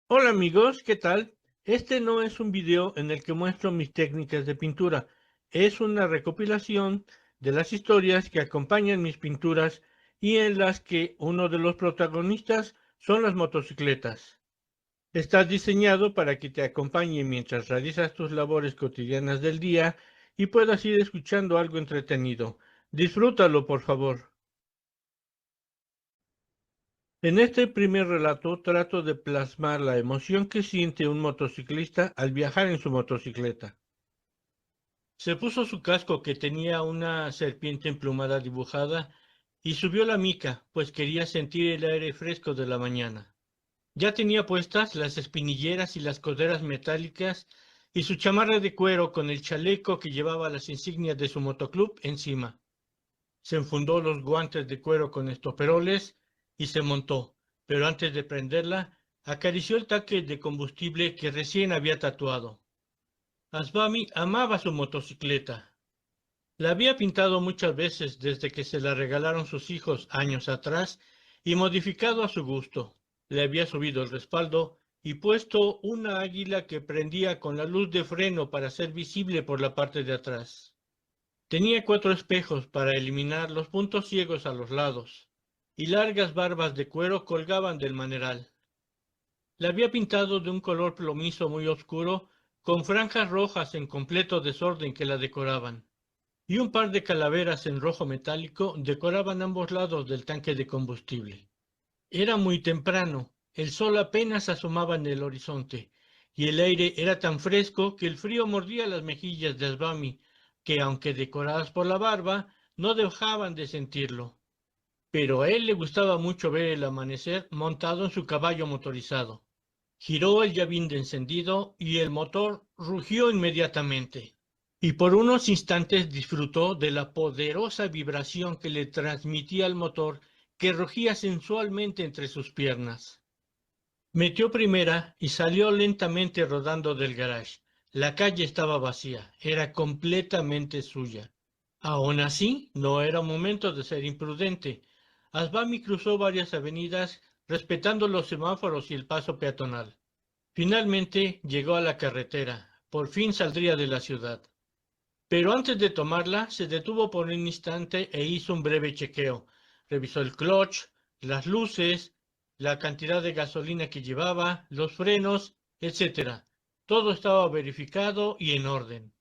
Hola amigos, ¿qué tal? Este no es un video en el que muestro mis técnicas de pintura, es una recopilación de las historias que acompañan mis pinturas y en las que uno de los protagonistas son las motocicletas. Está diseñado para que te acompañe mientras realizas tus labores cotidianas del día y puedas ir escuchando algo entretenido. Disfrútalo, por favor. En este primer relato trato de plasmar la emoción que siente un motociclista al viajar en su motocicleta. Se puso su casco que tenía una serpiente emplumada dibujada y subió la mica, pues quería sentir el aire fresco de la mañana. Ya tenía puestas las espinilleras y las coderas metálicas y su chamarra de cuero con el chaleco que llevaba las insignias de su motoclub encima. Se enfundó los guantes de cuero con estoperoles y se montó, pero antes de prenderla, acarició el tanque de combustible que recién había tatuado. Asbami amaba su motocicleta. La había pintado muchas veces desde que se la regalaron sus hijos años atrás y modificado a su gusto. Le había subido el respaldo y puesto una águila que prendía con la luz de freno para ser visible por la parte de atrás. Tenía 4 espejos para eliminar los puntos ciegos a los lados, y largas barbas de cuero colgaban del maneral. La había pintado de un color plomizo muy oscuro, con franjas rojas en completo desorden que la decoraban, y un par de calaveras en rojo metálico decoraban ambos lados del tanque de combustible. Era muy temprano, el sol apenas asomaba en el horizonte, y el aire era tan fresco que el frío mordía las mejillas de Asbami, que aunque decoradas por la barba, no dejaban de sentirlo. Pero a él le gustaba mucho ver el amanecer montado en su caballo motorizado. Giró el llavín de encendido y el motor rugió inmediatamente. Y por unos instantes disfrutó de la poderosa vibración que le transmitía el motor que rugía sensualmente entre sus piernas. Metió primera y salió lentamente rodando del garage. La calle estaba vacía, era completamente suya. Aún así, no era momento de ser imprudente. Asbami cruzó varias avenidas respetando los semáforos y el paso peatonal. Finalmente llegó a la carretera. Por fin saldría de la ciudad. Pero antes de tomarla, se detuvo por un instante e hizo un breve chequeo. Revisó el clutch, las luces, la cantidad de gasolina que llevaba, los frenos, etc. Todo estaba verificado y en orden.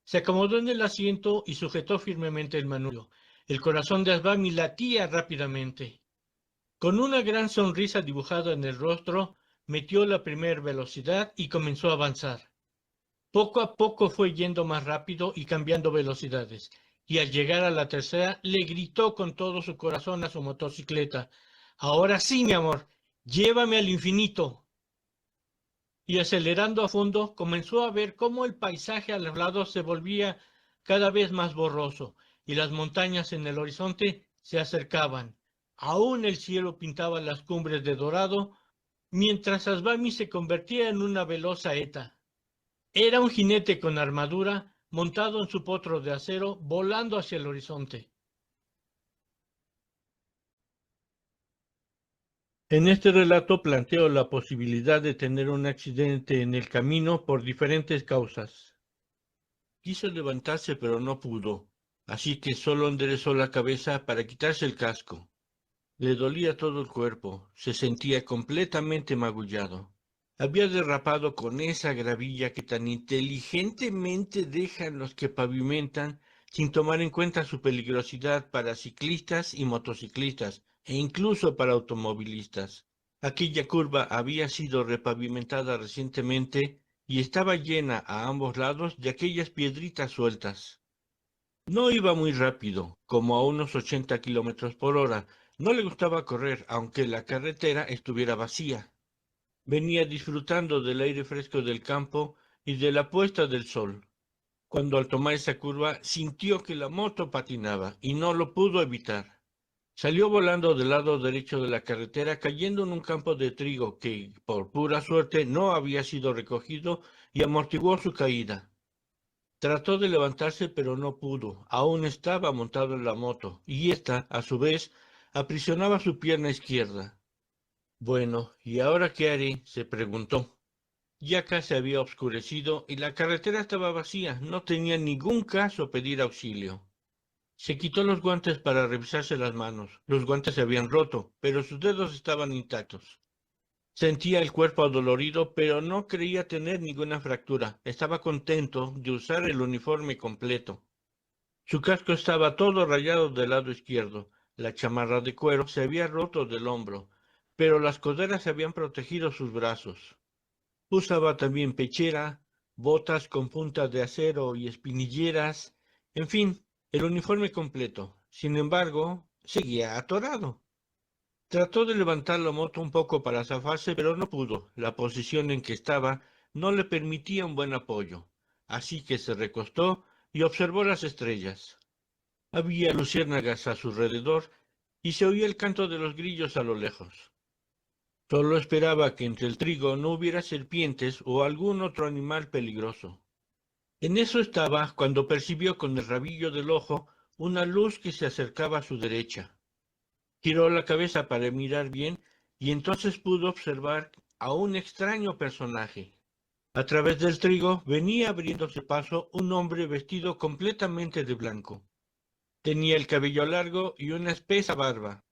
Se acomodó en el asiento y sujetó firmemente el manubrio. El corazón de Asbami latía rápidamente. Con una gran sonrisa dibujada en el rostro, metió la primera velocidad y comenzó a avanzar. Poco a poco fue yendo más rápido y cambiando velocidades, y al llegar a la tercera le gritó con todo su corazón a su motocicleta: "Ahora sí, mi amor, llévame al infinito". Y acelerando a fondo, comenzó a ver cómo el paisaje a los lados se volvía cada vez más borroso, y las montañas en el horizonte se acercaban. Aún el cielo pintaba las cumbres de dorado, mientras Asbami se convertía en una veloz saeta. Era un jinete con armadura, montado en su potro de acero, volando hacia el horizonte. En este relato planteo la posibilidad de tener un accidente en el camino por diferentes causas. Quiso levantarse pero no pudo, así que solo enderezó la cabeza para quitarse el casco. Le dolía todo el cuerpo, se sentía completamente magullado. Había derrapado con esa gravilla que tan inteligentemente dejan los que pavimentan sin tomar en cuenta su peligrosidad para ciclistas y motociclistas, e incluso para automovilistas. Aquella curva había sido repavimentada recientemente y estaba llena a ambos lados de aquellas piedritas sueltas. No iba muy rápido, como a unos 80 kilómetros por hora. No le gustaba correr, aunque la carretera estuviera vacía. Venía disfrutando del aire fresco del campo y de la puesta del sol, cuando al tomar esa curva sintió que la moto patinaba y no lo pudo evitar. Salió volando del lado derecho de la carretera, cayendo en un campo de trigo que, por pura suerte, no había sido recogido y amortiguó su caída. Trató de levantarse, pero no pudo. Aún estaba montado en la moto, y ésta, a su vez, aprisionaba su pierna izquierda. Bueno, ¿y ahora qué haré?, se preguntó. Ya casi había oscurecido y la carretera estaba vacía. No tenía ningún caso pedir auxilio. Se quitó los guantes para revisarse las manos. Los guantes se habían roto, pero sus dedos estaban intactos. Sentía el cuerpo adolorido, pero no creía tener ninguna fractura. Estaba contento de usar el uniforme completo. Su casco estaba todo rayado del lado izquierdo. La chamarra de cuero se había roto del hombro, pero las coderas habían protegido sus brazos. Usaba también pechera, botas con puntas de acero y espinilleras, en fin, el uniforme completo. Sin embargo, seguía atorado. Trató de levantar la moto un poco para zafarse, pero no pudo. La posición en que estaba no le permitía un buen apoyo. Así que se recostó y observó las estrellas. Había luciérnagas a su alrededor y se oía el canto de los grillos a lo lejos. Solo esperaba que entre el trigo no hubiera serpientes o algún otro animal peligroso. En eso estaba cuando percibió con el rabillo del ojo una luz que se acercaba a su derecha. Giró la cabeza para mirar bien y entonces pudo observar a un extraño personaje. A través del trigo venía abriéndose paso un hombre vestido completamente de blanco. Tenía el cabello largo y una espesa barba.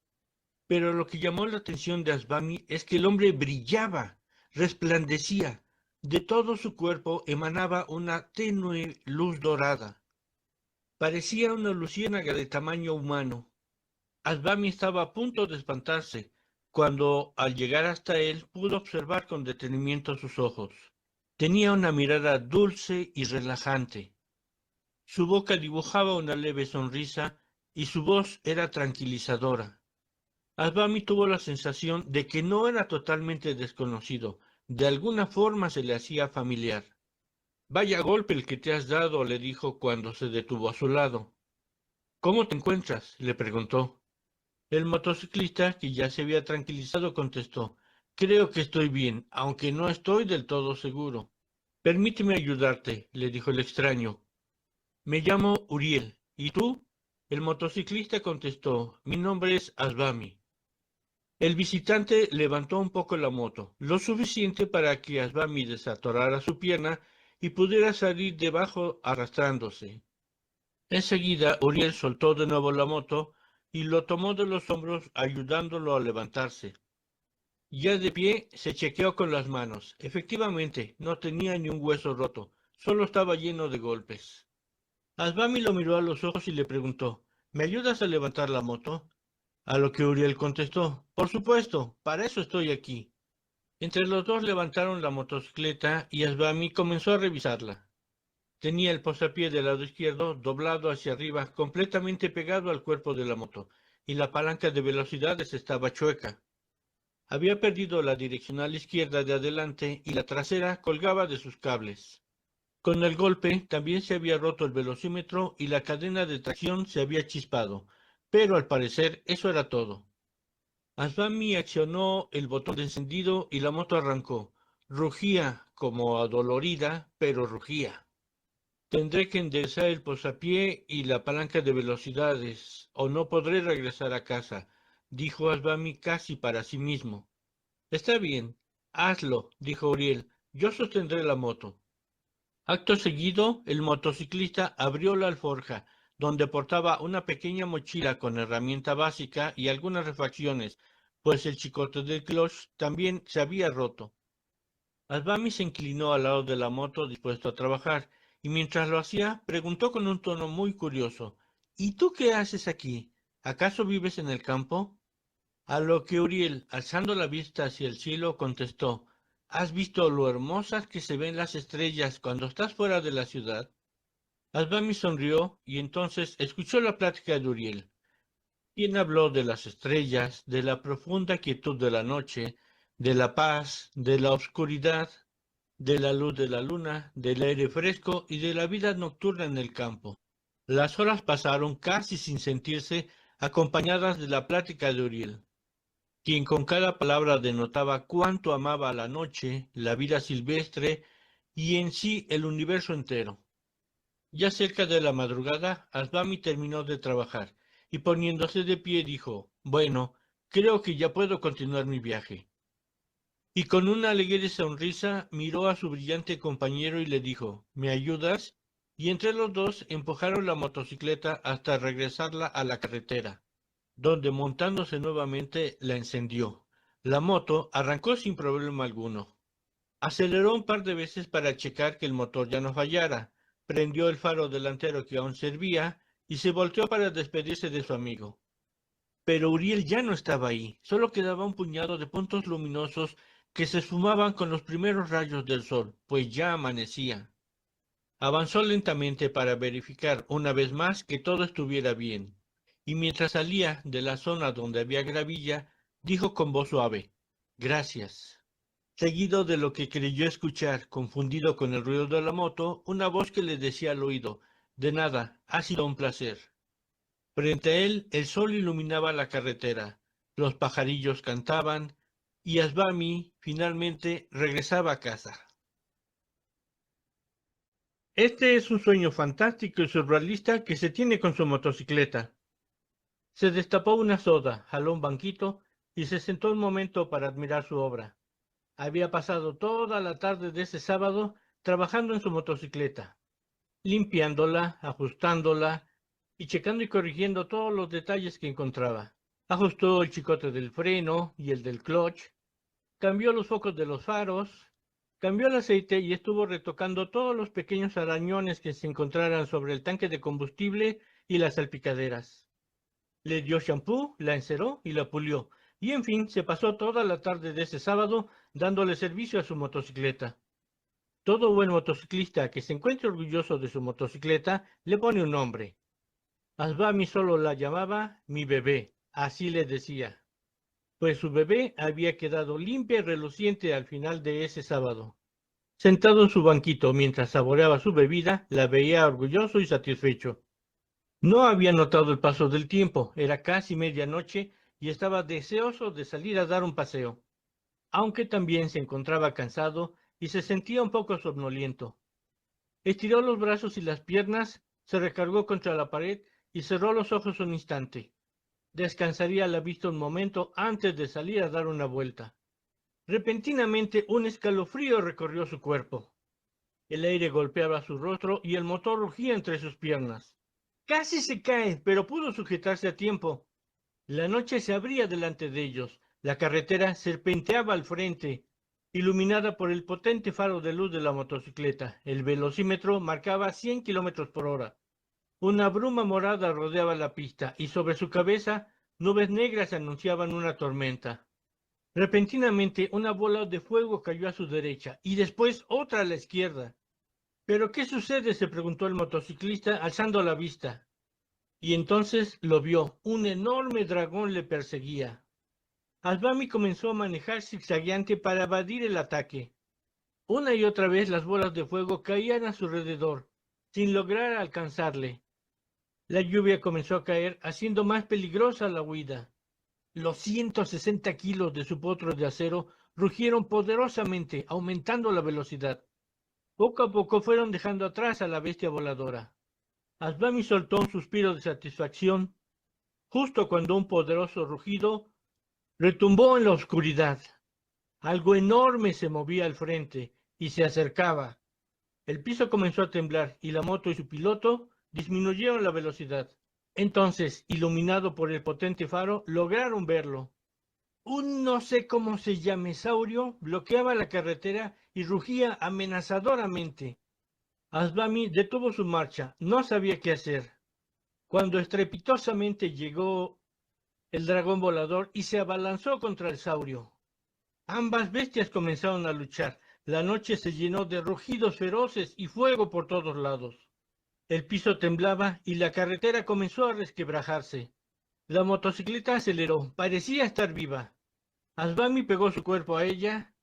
Pero lo que llamó la atención de Asbami es que el hombre brillaba, resplandecía. De todo su cuerpo emanaba una tenue luz dorada. Parecía una luciérnaga de tamaño humano. Asbami estaba a punto de espantarse, cuando al llegar hasta él pudo observar con detenimiento sus ojos. Tenía una mirada dulce y relajante. Su boca dibujaba una leve sonrisa y su voz era tranquilizadora. Asbami tuvo la sensación de que no era totalmente desconocido. De alguna forma se le hacía familiar. Vaya golpe el que te has dado, le dijo cuando se detuvo a su lado. ¿Cómo te encuentras?, le preguntó. El motociclista, que ya se había tranquilizado, contestó. Creo que estoy bien, aunque no estoy del todo seguro. Permíteme ayudarte, le dijo el extraño. Me llamo Uriel. ¿Y tú? El motociclista contestó. Mi nombre es Asbami. El visitante levantó un poco la moto, lo suficiente para que Asbami desatorara su pierna y pudiera salir debajo arrastrándose. Enseguida, Uriel soltó de nuevo la moto y lo tomó de los hombros ayudándolo a levantarse. Ya de pie, se chequeó con las manos. Efectivamente, no tenía ni un hueso roto, solo estaba lleno de golpes. Asbami lo miró a los ojos y le preguntó, ¿me ayudas a levantar la moto? A lo que Uriel contestó, por supuesto, para eso estoy aquí. Entre los dos levantaron la motocicleta y Asbami comenzó a revisarla. Tenía el posapié del lado izquierdo doblado hacia arriba, completamente pegado al cuerpo de la moto, y la palanca de velocidades estaba chueca. Había perdido la direccional izquierda de adelante y la trasera colgaba de sus cables. Con el golpe también se había roto el velocímetro y la cadena de tracción se había chispado, pero al parecer eso era todo. Asbami accionó el botón de encendido y la moto arrancó. Rugía como adolorida, pero rugía. Tendré que enderezar el posapié y la palanca de velocidades, o no podré regresar a casa, dijo Asbami casi para sí mismo. Está bien, hazlo, dijo Uriel. Yo sostendré la moto. Acto seguido, el motociclista abrió la alforja, donde portaba una pequeña mochila con herramienta básica y algunas refacciones, pues el chicote del clutch también se había roto. Asbami se inclinó al lado de la moto dispuesto a trabajar, y mientras lo hacía, preguntó con un tono muy curioso, ¿Y tú qué haces aquí? ¿Acaso vives en el campo? A lo que Uriel, alzando la vista hacia el cielo, contestó, ¿has visto lo hermosas que se ven las estrellas cuando estás fuera de la ciudad? Asbami sonrió y entonces escuchó la plática de Uriel, quien habló de las estrellas, de la profunda quietud de la noche, de la paz, de la oscuridad, de la luz de la luna, del aire fresco y de la vida nocturna en el campo. Las horas pasaron casi sin sentirse, acompañadas de la plática de Uriel, quien con cada palabra denotaba cuánto amaba la noche, la vida silvestre y en sí el universo entero. Ya cerca de la madrugada, Asbami terminó de trabajar y poniéndose de pie dijo, bueno, creo que ya puedo continuar mi viaje. y con una alegre sonrisa miró a su brillante compañero y le dijo, ¿me ayudas? Y entre los dos empujaron la motocicleta hasta regresarla a la carretera, donde montándose nuevamente la encendió. La moto arrancó sin problema alguno. Aceleró un par de veces para checar que el motor ya no fallara, prendió el faro delantero que aún servía y se volteó para despedirse de su amigo. Pero Uriel ya no estaba ahí, solo quedaba un puñado de puntos luminosos que se esfumaban con los primeros rayos del sol, pues ya amanecía. Avanzó lentamente para verificar una vez más que todo estuviera bien, y mientras salía de la zona donde había gravilla, dijo con voz suave, «Gracias», seguido de lo que creyó escuchar, confundido con el ruido de la moto, una voz que le decía al oído, «De nada, ha sido un placer». Frente a él, el sol iluminaba la carretera, los pajarillos cantaban, y Asbami finalmente regresaba a casa. Este es un sueño fantástico y surrealista que se tiene con su motocicleta. Se destapó una soda, jaló un banquito y se sentó un momento para admirar su obra. Había pasado toda la tarde de ese sábado trabajando en su motocicleta, limpiándola, ajustándola y checando y corrigiendo todos los detalles que encontraba. Ajustó el chicote del freno y el del clutch, cambió los focos de los faros, cambió el aceite y estuvo retocando todos los pequeños arañones que se encontraran sobre el tanque de combustible y las salpicaderas. Le dio champú, la enceró y la pulió, y en fin, se pasó toda la tarde de ese sábado dándole servicio a su motocicleta. Todo buen motociclista que se encuentre orgulloso de su motocicleta le pone un nombre. Asbami solo la llamaba mi bebé, así le decía, pues su bebé había quedado limpia y reluciente al final de ese sábado. Sentado en su banquito mientras saboreaba su bebida, la veía orgulloso y satisfecho. No había notado el paso del tiempo, era casi medianoche y estaba deseoso de salir a dar un paseo, aunque también se encontraba cansado y se sentía un poco somnoliento. Estiró los brazos y las piernas, se recargó contra la pared y cerró los ojos un instante. Descansaría la vista un momento antes de salir a dar una vuelta. Repentinamente un escalofrío recorrió su cuerpo. El aire golpeaba su rostro y el motor rugía entre sus piernas. Casi se cae, pero pudo sujetarse a tiempo. La noche se abría delante de ellos. La carretera serpenteaba al frente, iluminada por el potente faro de luz de la motocicleta. El velocímetro marcaba 100 kilómetros por hora. Una bruma morada rodeaba la pista y sobre su cabeza nubes negras anunciaban una tormenta. Repentinamente una bola de fuego cayó a su derecha y después otra a la izquierda. ¿Pero qué sucede?, se preguntó el motociclista alzando la vista. Y entonces lo vio, un enorme dragón le perseguía. Asbami comenzó a manejar zigzagueante para evadir el ataque. Una y otra vez las bolas de fuego caían a su alrededor, sin lograr alcanzarle. La lluvia comenzó a caer, haciendo más peligrosa la huida. Los 160 kilos de su potro de acero rugieron poderosamente, aumentando la velocidad. Poco a poco fueron dejando atrás a la bestia voladora. Asbami soltó un suspiro de satisfacción, justo cuando un poderoso rugido retumbó en la oscuridad. Algo enorme se movía al frente y se acercaba. El piso comenzó a temblar y la moto y su piloto disminuyeron la velocidad. Entonces, iluminado por el potente faro, lograron verlo. Un no sé cómo se llame saurio bloqueaba la carretera y rugía amenazadoramente. Asbami detuvo su marcha, no sabía qué hacer. Cuando estrepitosamente llegó el dragón volador y se abalanzó contra el saurio. Ambas bestias comenzaron a luchar. La noche se llenó de rugidos feroces y fuego por todos lados. El piso temblaba y la carretera comenzó a resquebrajarse. La motocicleta aceleró, parecía estar viva. Asbami pegó su cuerpo a ella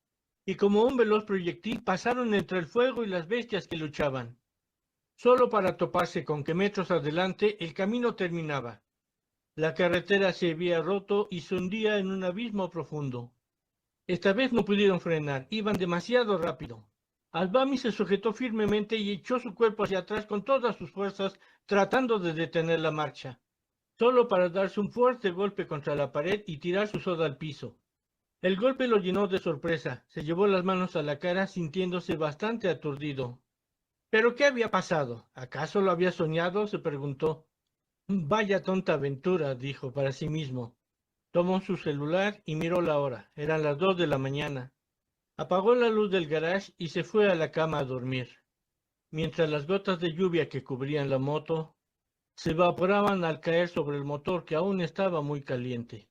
y como un veloz proyectil pasaron entre el fuego y las bestias que luchaban, solo para toparse con que metros adelante el camino terminaba. La carretera se había roto y se hundía en un abismo profundo. Esta vez no pudieron frenar, iban demasiado rápido. Asbami se sujetó firmemente y echó su cuerpo hacia atrás con todas sus fuerzas, tratando de detener la marcha, solo para darse un fuerte golpe contra la pared y tirar su soda al piso. El golpe lo llenó de sorpresa. Se llevó las manos a la cara sintiéndose bastante aturdido. ¿Pero qué había pasado? ¿Acaso lo había soñado? Se preguntó. Vaya tonta aventura, dijo para sí mismo. Tomó su celular y miró la hora. Eran las 2 de la mañana. Apagó la luz del garage y se fue a la cama a dormir, mientras las gotas de lluvia que cubrían la moto se evaporaban al caer sobre el motor que aún estaba muy caliente.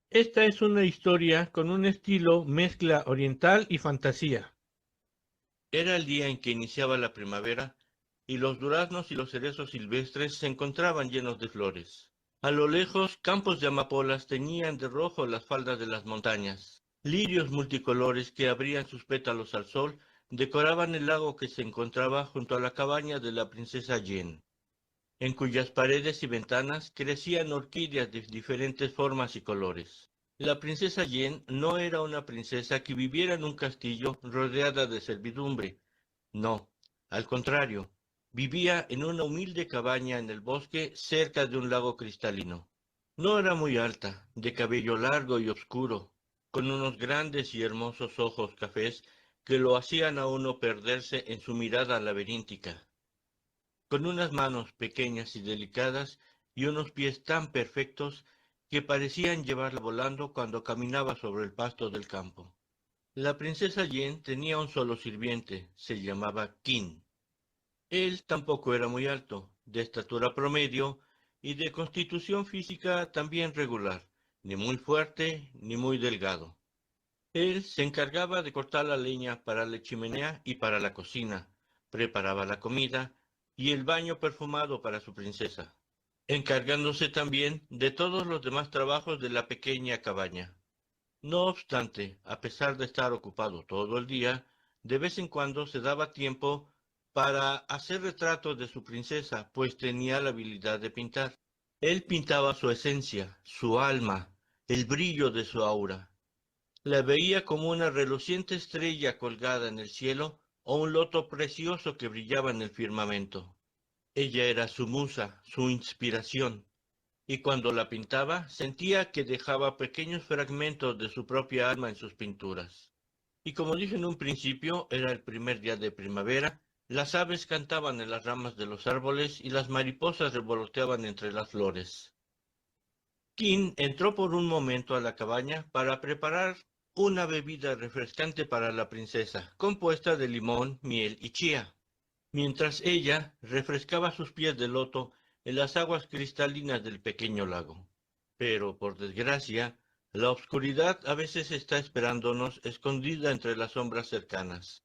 Esta es una historia con un estilo mezcla oriental y fantasía. Era el día en que iniciaba la primavera y los duraznos y los cerezos silvestres se encontraban llenos de flores. A lo lejos, campos de amapolas teñían de rojo las faldas de las montañas. Lirios multicolores que abrían sus pétalos al sol decoraban el lago que se encontraba junto a la cabaña de la princesa Yen, en cuyas paredes y ventanas crecían orquídeas de diferentes formas y colores. La princesa Yen no era una princesa que viviera en un castillo rodeada de servidumbre. No, al contrario, vivía en una humilde cabaña en el bosque cerca de un lago cristalino. No era muy alta, de cabello largo y oscuro, con unos grandes y hermosos ojos cafés que lo hacían a uno perderse en su mirada laberíntica, con unas manos pequeñas y delicadas y unos pies tan perfectos que parecían llevarla volando cuando caminaba sobre el pasto del campo. La princesa Yen tenía un solo sirviente, se llamaba Qin. Él tampoco era muy alto, de estatura promedio y de constitución física también regular, ni muy fuerte ni muy delgado. Él se encargaba de cortar la leña para la chimenea y para la cocina, preparaba la comida y el baño perfumado para su princesa, encargándose también de todos los demás trabajos de la pequeña cabaña. No obstante, a pesar de estar ocupado todo el día, de vez en cuando se daba tiempo para hacer retratos de su princesa, pues tenía la habilidad de pintar. Él pintaba su esencia, su alma, el brillo de su aura. La veía como una reluciente estrella colgada en el cielo o un loto precioso que brillaba en el firmamento. Ella era su musa, su inspiración, y cuando la pintaba sentía que dejaba pequeños fragmentos de su propia alma en sus pinturas. Y como dije en un principio, era el primer día de primavera, las aves cantaban en las ramas de los árboles y las mariposas revoloteaban entre las flores. King entró por un momento a la cabaña para preparar una bebida refrescante para la princesa, compuesta de limón, miel y chía, mientras ella refrescaba sus pies de loto en las aguas cristalinas del pequeño lago. Pero, por desgracia, la oscuridad a veces está esperándonos escondida entre las sombras cercanas.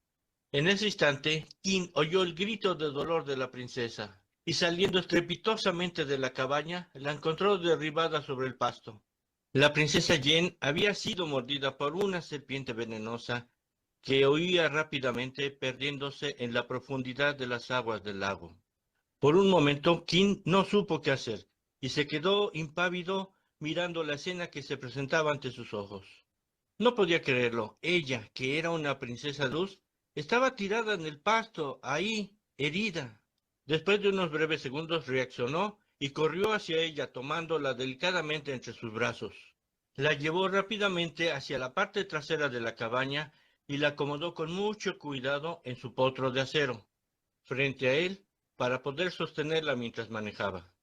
En ese instante, King oyó el grito de dolor de la princesa, y saliendo estrepitosamente de la cabaña, la encontró derribada sobre el pasto. La princesa Yen había sido mordida por una serpiente venenosa que huía rápidamente perdiéndose en la profundidad de las aguas del lago. Por un momento, King no supo qué hacer y se quedó impávido mirando la escena que se presentaba ante sus ojos. No podía creerlo. Ella, que era una princesa luz, estaba tirada en el pasto, ahí, herida. Después de unos breves segundos reaccionó y corrió hacia ella, tomándola delicadamente entre sus brazos. La llevó rápidamente hacia la parte trasera de la cabaña y la acomodó con mucho cuidado en su potro de acero, frente a él, para poder sostenerla mientras manejaba.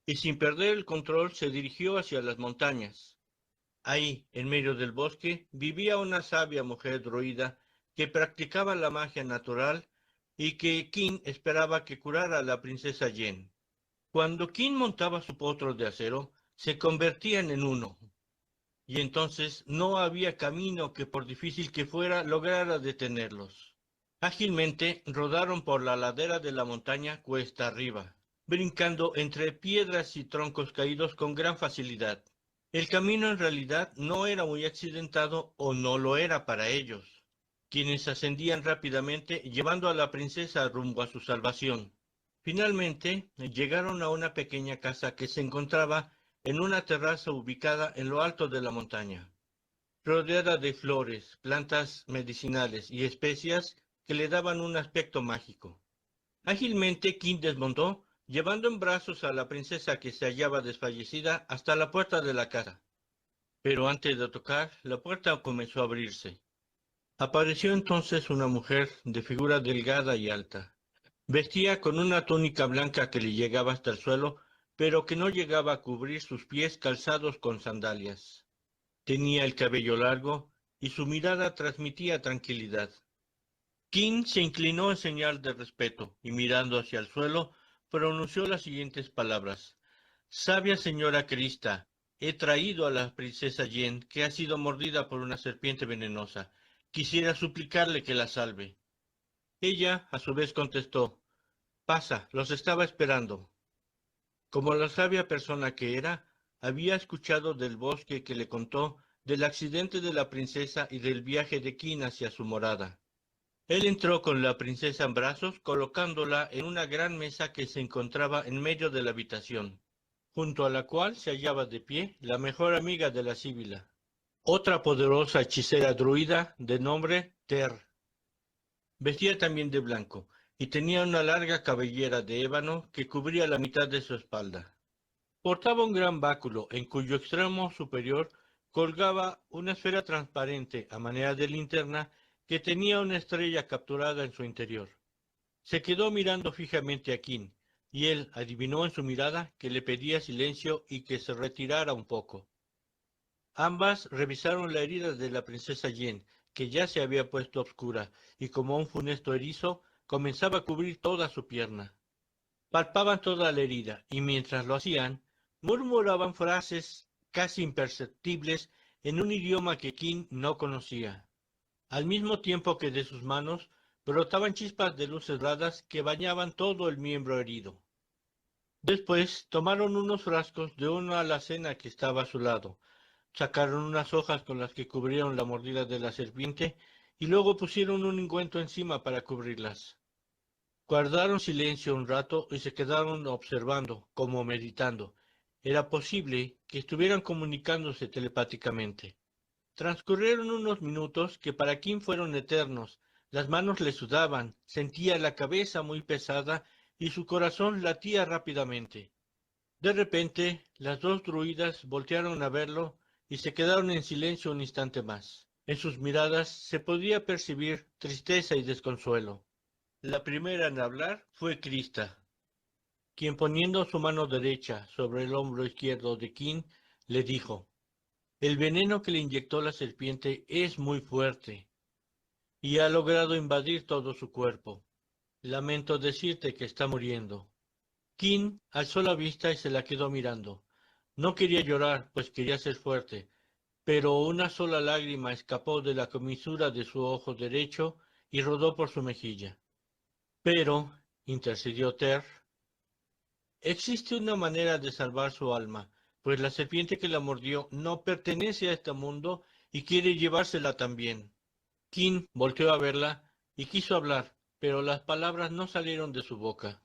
Y sin perder el control se dirigió hacia las montañas. Ahí, en medio del bosque, vivía una sabia mujer druida que practicaba la magia natural y que King esperaba que curara a la princesa Yen. Cuando King montaba su potro de acero, se convertían en uno, y entonces no había camino que, por difícil que fuera, lograra detenerlos. Ágilmente rodaron por la ladera de la montaña cuesta arriba, brincando entre piedras y troncos caídos con gran facilidad. El camino en realidad no era muy accidentado o no lo era para ellos, quienes ascendían rápidamente llevando a la princesa rumbo a su salvación. Finalmente llegaron a una pequeña casa que se encontraba en una terraza ubicada en lo alto de la montaña, rodeada de flores, plantas medicinales y especias que le daban un aspecto mágico. Ágilmente King desmontó llevando en brazos a la princesa que se hallaba desfallecida hasta la puerta de la casa. Pero antes de tocar, la puerta comenzó a abrirse. Apareció entonces una mujer de figura delgada y alta. Vestía con una túnica blanca que le llegaba hasta el suelo, pero que no llegaba a cubrir sus pies calzados con sandalias. Tenía el cabello largo y su mirada transmitía tranquilidad. Qin se inclinó en señal de respeto y mirando hacia el suelo, pronunció las siguientes palabras. Sabia señora Crista, he traído a la princesa Yen, que ha sido mordida por una serpiente venenosa. Quisiera suplicarle que la salve. Ella, a su vez, contestó, pasa, los estaba esperando. Como la sabia persona que era, había escuchado del bosque que le contó del accidente de la princesa y del viaje de Qin hacia su morada. Él entró con la princesa en brazos, colocándola en una gran mesa que se encontraba en medio de la habitación, junto a la cual se hallaba de pie la mejor amiga de la síbila, otra poderosa hechicera druida de nombre Ter. Vestía también de blanco, y tenía una larga cabellera de ébano que cubría la mitad de su espalda. Portaba un gran báculo, en cuyo extremo superior colgaba una esfera transparente a manera de linterna que tenía una estrella capturada en su interior. Se quedó mirando fijamente a Qin, y él adivinó en su mirada que le pedía silencio y que se retirara un poco. Ambas revisaron la herida de la princesa Yen, que ya se había puesto oscura, y como un funesto erizo, comenzaba a cubrir toda su pierna. Palpaban toda la herida, y mientras lo hacían, murmuraban frases casi imperceptibles en un idioma que Qin no conocía, al mismo tiempo que de sus manos brotaban chispas de luz cerradas que bañaban todo el miembro herido. Después tomaron unos frascos de una alacena que estaba a su lado, sacaron unas hojas con las que cubrieron la mordida de la serpiente y luego pusieron un ungüento encima para cubrirlas. Guardaron silencio un rato y se quedaron observando, como meditando. Era posible que estuvieran comunicándose telepáticamente. Transcurrieron unos minutos que para Kim fueron eternos. Las manos le sudaban, sentía la cabeza muy pesada y su corazón latía rápidamente. De repente, las dos druidas voltearon a verlo y se quedaron en silencio un instante más. En sus miradas se podía percibir tristeza y desconsuelo. La primera en hablar fue Krista, quien poniendo su mano derecha sobre el hombro izquierdo de Qin, le dijo, el veneno que le inyectó la serpiente es muy fuerte y ha logrado invadir todo su cuerpo. Lamento decirte que está muriendo. Qin alzó la vista y se la quedó mirando. No quería llorar, pues quería ser fuerte, pero una sola lágrima escapó de la comisura de su ojo derecho y rodó por su mejilla. Pero, intercedió Ter, existe una manera de salvar su alma, pues la serpiente que la mordió no pertenece a este mundo y quiere llevársela también. Qin volteó a verla y quiso hablar, pero las palabras no salieron de su boca.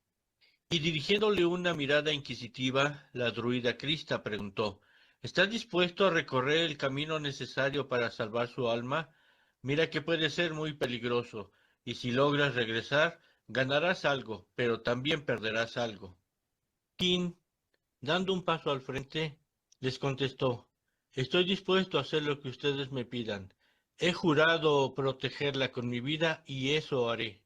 Y dirigiéndole una mirada inquisitiva, la druida Krista preguntó, ¿estás dispuesto a recorrer el camino necesario para salvar su alma? Mira que puede ser muy peligroso, y si logras regresar, ganarás algo, pero también perderás algo. Qin, dando un paso al frente, les contestó, estoy dispuesto a hacer lo que ustedes me pidan. He jurado protegerla con mi vida y eso haré.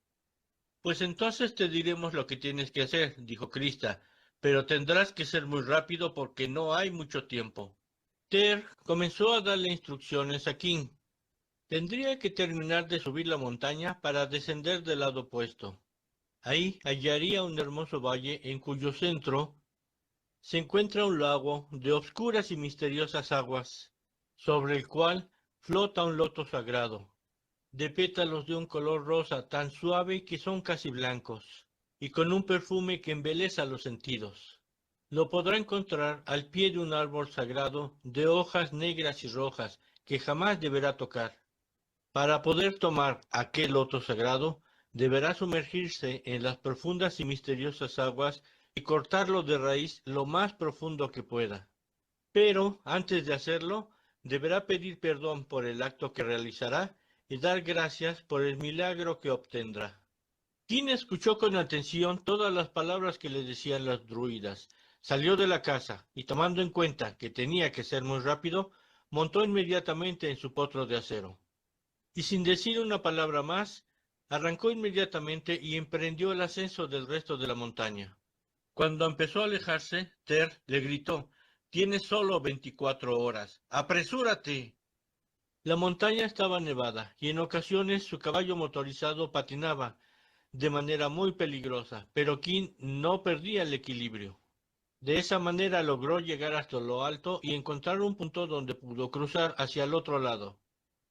Pues entonces te diremos lo que tienes que hacer, dijo Krista, pero tendrás que ser muy rápido porque no hay mucho tiempo. Ter comenzó a darle instrucciones a King. Tendría que terminar de subir la montaña para descender del lado opuesto. Ahí hallaría un hermoso valle en cuyo centro se encuentra un lago de obscuras y misteriosas aguas, sobre el cual flota un loto sagrado, de pétalos de un color rosa tan suave que son casi blancos, y con un perfume que embeleza los sentidos. Lo podrá encontrar al pie de un árbol sagrado de hojas negras y rojas que jamás deberá tocar. Para poder tomar aquel loto sagrado, deberá sumergirse en las profundas y misteriosas aguas y cortarlo de raíz lo más profundo que pueda. Pero, antes de hacerlo, deberá pedir perdón por el acto que realizará y dar gracias por el milagro que obtendrá. King escuchó con atención todas las palabras que le decían los druidas. Salió de la casa y, tomando en cuenta que tenía que ser muy rápido, montó inmediatamente en su potro de acero. Y sin decir una palabra más, arrancó inmediatamente y emprendió el ascenso del resto de la montaña. Cuando empezó a alejarse, Ter le gritó: «Tienes solo 24 horas. ¡Apresúrate!». La montaña estaba nevada y en ocasiones su caballo motorizado patinaba de manera muy peligrosa, pero King no perdía el equilibrio. De esa manera logró llegar hasta lo alto y encontrar un punto donde pudo cruzar hacia el otro lado.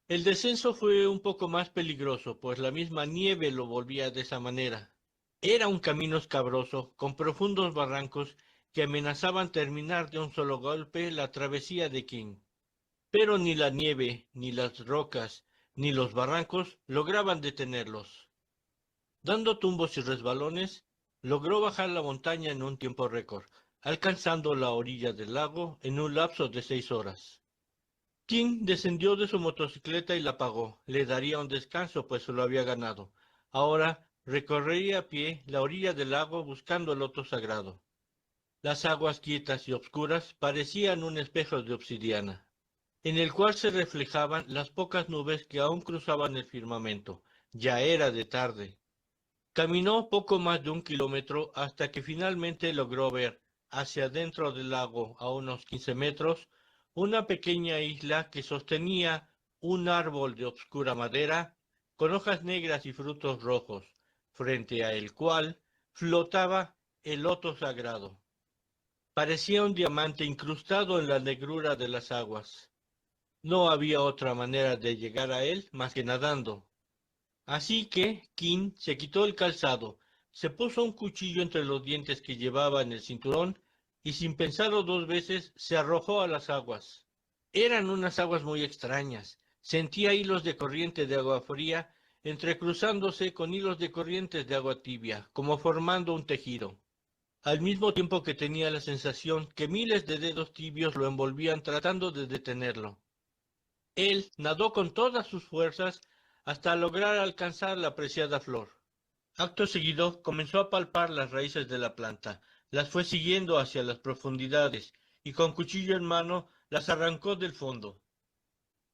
El descenso fue un poco más peligroso, pues la misma nieve lo volvía de esa manera. Era un camino escabroso, con profundos barrancos que amenazaban terminar de un solo golpe la travesía de King. Pero ni la nieve, ni las rocas, ni los barrancos lograban detenerlos. Dando tumbos y resbalones, logró bajar la montaña en un tiempo récord, alcanzando la orilla del lago en un lapso de 6 horas. King descendió de su motocicleta y la pagó. Le daría un descanso, pues se lo había ganado. Ahora recorrería a pie la orilla del lago buscando el loto sagrado. Las aguas quietas y obscuras parecían un espejo de obsidiana, en el cual se reflejaban las pocas nubes que aún cruzaban el firmamento. Ya era de tarde. Caminó poco más de 1 kilómetro hasta que finalmente logró ver, hacia dentro del lago a unos 15 metros, una pequeña isla que sostenía un árbol de obscura madera con hojas negras y frutos rojos, frente a el cual flotaba el loto sagrado. Parecía un diamante incrustado en la negrura de las aguas. No había otra manera de llegar a él más que nadando. Así que King se quitó el calzado, se puso un cuchillo entre los dientes que llevaba en el cinturón y sin pensarlo 2 veces se arrojó a las aguas. Eran unas aguas muy extrañas. Sentía hilos de corriente de agua fría entrecruzándose con hilos de corrientes de agua tibia, como formando un tejido. Al mismo tiempo que tenía la sensación que miles de dedos tibios lo envolvían tratando de detenerlo. Él nadó con todas sus fuerzas hasta lograr alcanzar la preciada flor. Acto seguido comenzó a palpar las raíces de la planta, las fue siguiendo hacia las profundidades y con cuchillo en mano las arrancó del fondo.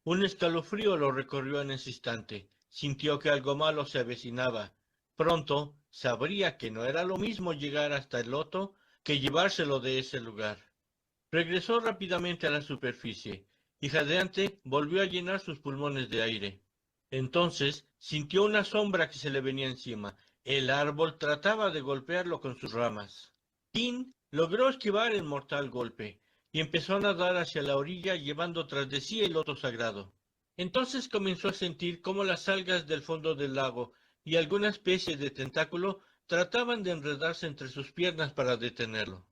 Un escalofrío lo recorrió en ese instante. Sintió que algo malo se avecinaba. Pronto sabría que no era lo mismo llegar hasta el loto que llevárselo de ese lugar. Regresó rápidamente a la superficie y jadeante volvió a llenar sus pulmones de aire. Entonces sintió una sombra que se le venía encima. El árbol trataba de golpearlo con sus ramas. King logró esquivar el mortal golpe y empezó a nadar hacia la orilla llevando tras de sí el loto sagrado. Entonces comenzó a sentir cómo las algas del fondo del lago y alguna especie de tentáculo trataban de enredarse entre sus piernas para detenerlo.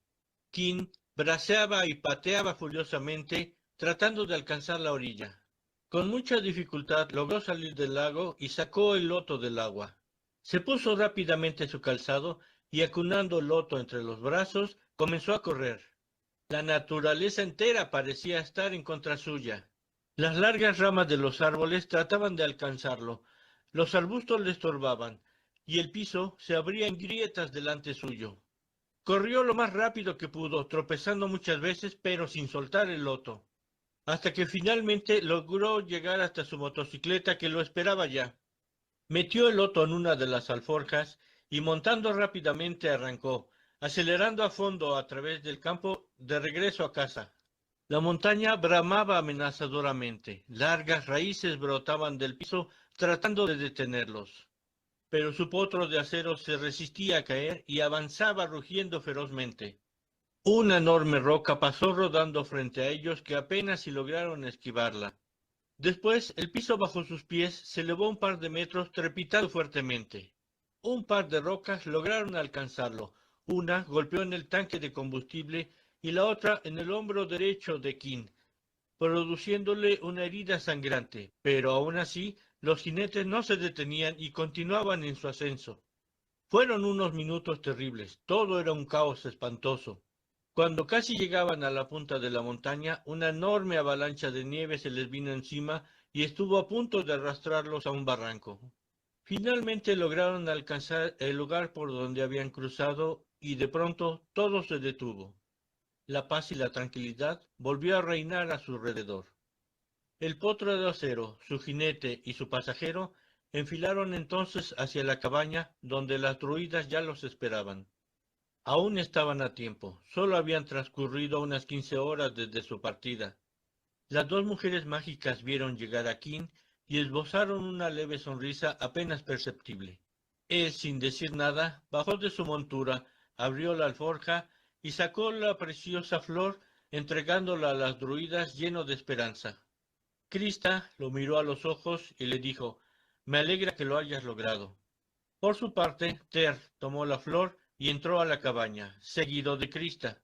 King braceaba y pateaba furiosamente, tratando de alcanzar la orilla. Con mucha dificultad logró salir del lago y sacó el loto del agua. Se puso rápidamente su calzado y, acunando el loto entre los brazos, comenzó a correr. La naturaleza entera parecía estar en contra suya. Las largas ramas de los árboles trataban de alcanzarlo, los arbustos le estorbaban, y el piso se abría en grietas delante suyo. Corrió lo más rápido que pudo, tropezando muchas veces, pero sin soltar el loto, hasta que finalmente logró llegar hasta su motocicleta que lo esperaba ya. Metió el loto en una de las alforjas y montando rápidamente arrancó, acelerando a fondo a través del campo de regreso a casa. La montaña bramaba amenazadoramente, largas raíces brotaban del piso tratando de detenerlos. Pero su potro de acero se resistía a caer y avanzaba rugiendo ferozmente. Una enorme roca pasó rodando frente a ellos que apenas si lograron esquivarla. Después, el piso bajo sus pies se elevó un par de metros trepitando fuertemente. Un par de rocas lograron alcanzarlo. Una golpeó en el tanque de combustible y la otra en el hombro derecho de King, produciéndole una herida sangrante, pero aún así los jinetes no se detenían y continuaban en su ascenso. Fueron unos minutos terribles, todo era un caos espantoso. Cuando casi llegaban a la punta de la montaña, una enorme avalancha de nieve se les vino encima y estuvo a punto de arrastrarlos a un barranco. Finalmente lograron alcanzar el lugar por donde habían cruzado y de pronto todo se detuvo. La paz y la tranquilidad volvió a reinar a su alrededor. El potro de acero, su jinete y su pasajero enfilaron entonces hacia la cabaña donde las druidas ya los esperaban. Aún estaban a tiempo, solo habían transcurrido unas 15 horas desde su partida. Las dos mujeres mágicas vieron llegar a King y esbozaron una leve sonrisa apenas perceptible. Él, sin decir nada, bajó de su montura, abrió la alforja y sacó la preciosa flor, entregándola a las druidas lleno de esperanza. Krista lo miró a los ojos y le dijo: «Me alegra que lo hayas logrado». Por su parte, Ter tomó la flor y entró a la cabaña, seguido de Krista.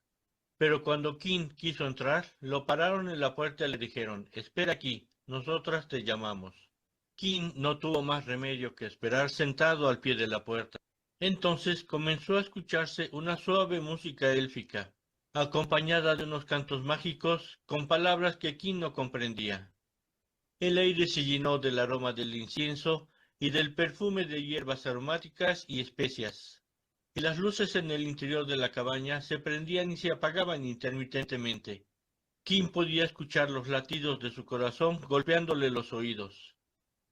Pero cuando King quiso entrar, lo pararon en la puerta y le dijeron: «Espera aquí, nosotras te llamamos». King no tuvo más remedio que esperar sentado al pie de la puerta. Entonces comenzó a escucharse una suave música élfica, acompañada de unos cantos mágicos con palabras que King no comprendía. El aire se llenó del aroma del incienso y del perfume de hierbas aromáticas y especias, y las luces en el interior de la cabaña se prendían y se apagaban intermitentemente. Kim podía escuchar los latidos de su corazón golpeándole los oídos.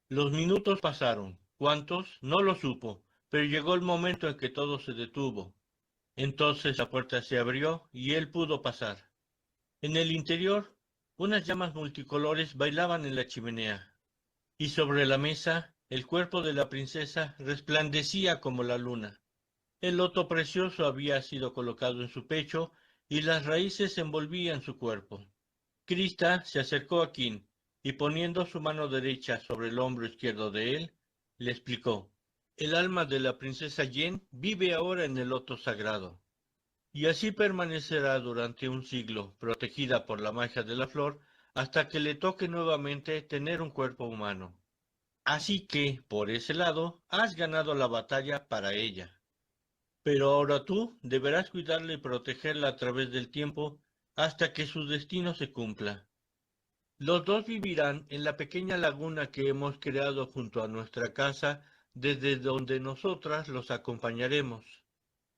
Los minutos pasaron. ¿Cuántos? No lo supo, pero llegó el momento en que todo se detuvo. Entonces la puerta se abrió y él pudo pasar. En el interior, unas llamas multicolores bailaban en la chimenea, y sobre la mesa el cuerpo de la princesa resplandecía como la luna. El loto precioso había sido colocado en su pecho y las raíces envolvían su cuerpo. Krista se acercó a King y poniendo su mano derecha sobre el hombro izquierdo de él, le explicó: «El alma de la princesa Yen vive ahora en el loto sagrado, y así permanecerá durante un siglo, protegida por la magia de la flor, hasta que le toque nuevamente tener un cuerpo humano. Así que, por ese lado, has ganado la batalla para ella. Pero ahora tú deberás cuidarla y protegerla a través del tiempo hasta que su destino se cumpla. Los dos vivirán en la pequeña laguna que hemos creado junto a nuestra casa, desde donde nosotras los acompañaremos».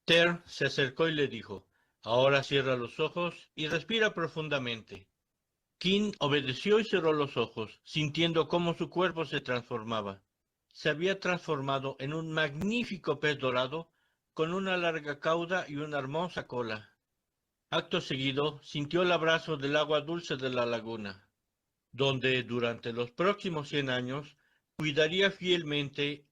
Ter se acercó y le dijo: «Ahora cierra los ojos y respira profundamente». King obedeció y cerró los ojos, sintiendo cómo su cuerpo se transformaba. Se había transformado en un magnífico pez dorado, con una larga cauda y una hermosa cola. Acto seguido, sintió el abrazo del agua dulce de la laguna, donde durante los próximos 100 años cuidaría fielmente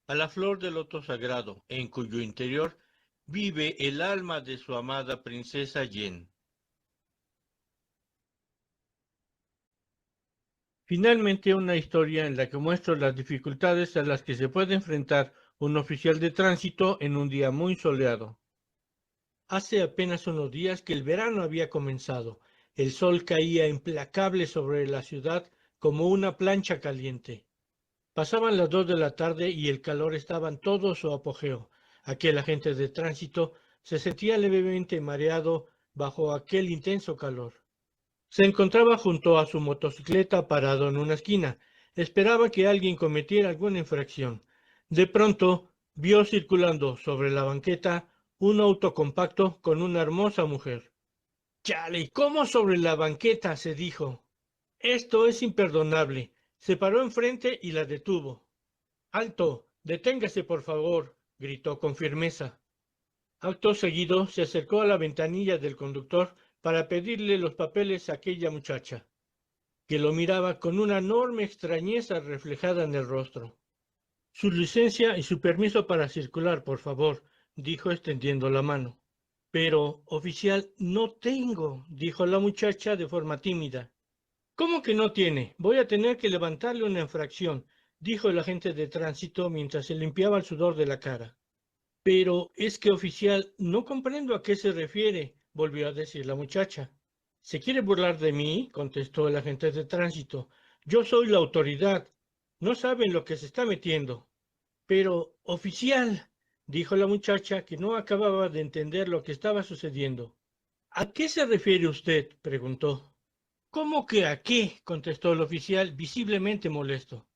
a la flor del loto sagrado, en cuyo interior vive el alma de su amada princesa Yen. Finalmente, una historia en la que muestro las dificultades a las que se puede enfrentar un oficial de tránsito en un día muy soleado. Hace apenas unos días que el verano había comenzado. El sol caía implacable sobre la ciudad como una plancha caliente. Pasaban las 2 de la tarde y el calor estaba en todo su apogeo. Aquel agente de tránsito se sentía levemente mareado bajo aquel intenso calor. Se encontraba junto a su motocicleta parado en una esquina. Esperaba que alguien cometiera alguna infracción. De pronto, vio circulando sobre la banqueta un auto compacto con una hermosa mujer. «Chale, ¿cómo sobre la banqueta?», se dijo. «Esto es imperdonable». Se paró enfrente y la detuvo. «Alto, deténgase, por favor», gritó con firmeza. Acto seguido se acercó a la ventanilla del conductor para pedirle los papeles a aquella muchacha, que lo miraba con una enorme extrañeza reflejada en el rostro. «Su licencia y su permiso para circular, por favor», dijo extendiendo la mano. «Pero, oficial, no tengo», dijo la muchacha de forma tímida. «¿Cómo que no tiene? Voy a tener que levantarle una infracción», dijo el agente de tránsito mientras se limpiaba el sudor de la cara. «Pero es que, oficial, no comprendo a qué se refiere», volvió a decir la muchacha. «¿Se quiere burlar de mí?», contestó el agente de tránsito. «Yo soy la autoridad. No saben lo que se está metiendo». «Pero, oficial», dijo la muchacha, que no acababa de entender lo que estaba sucediendo. «¿A qué se refiere usted?», preguntó. «¿Cómo que a qué?», contestó el oficial, visiblemente molesto.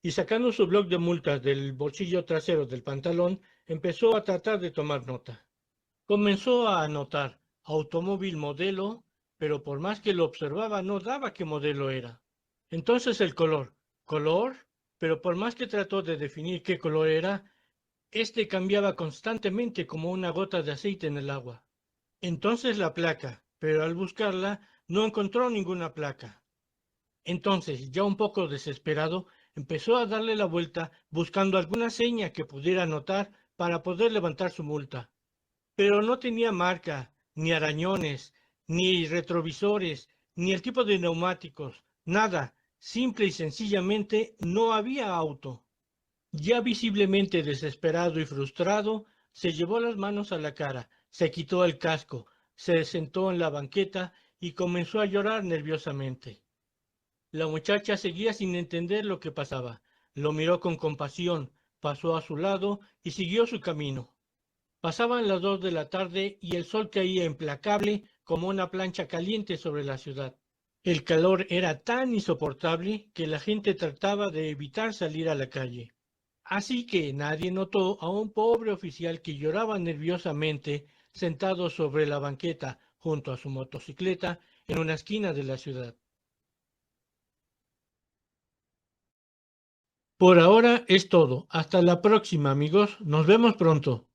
y sacando su bloc de multas del bolsillo trasero del pantalón, empezó a tratar de tomar nota. Comenzó a anotar automóvil modelo, pero por más que lo observaba no daba qué modelo era. Entonces el color, pero por más que trató de definir qué color era, este cambiaba constantemente como una gota de aceite en el agua. Entonces la placa, pero al buscarla no encontró ninguna placa. Entonces, ya un poco desesperado, empezó a darle la vuelta buscando alguna seña que pudiera anotar para poder levantar su multa. Pero no tenía marca, ni arañones, ni retrovisores, ni el tipo de neumáticos, nada. Simple y sencillamente no había auto. Ya visiblemente desesperado y frustrado, se llevó las manos a la cara, se quitó el casco, se sentó en la banqueta y comenzó a llorar nerviosamente. La muchacha seguía sin entender lo que pasaba. Lo miró con compasión, pasó a su lado y siguió su camino. Pasaban las 2 de la tarde y el sol caía implacable como una plancha caliente sobre la ciudad. El calor era tan insoportable que la gente trataba de evitar salir a la calle. Así que nadie notó a un pobre oficial que lloraba nerviosamente sentado sobre la banqueta junto a su motocicleta en una esquina de la ciudad. Por ahora es todo. Hasta la próxima, amigos. Nos vemos pronto.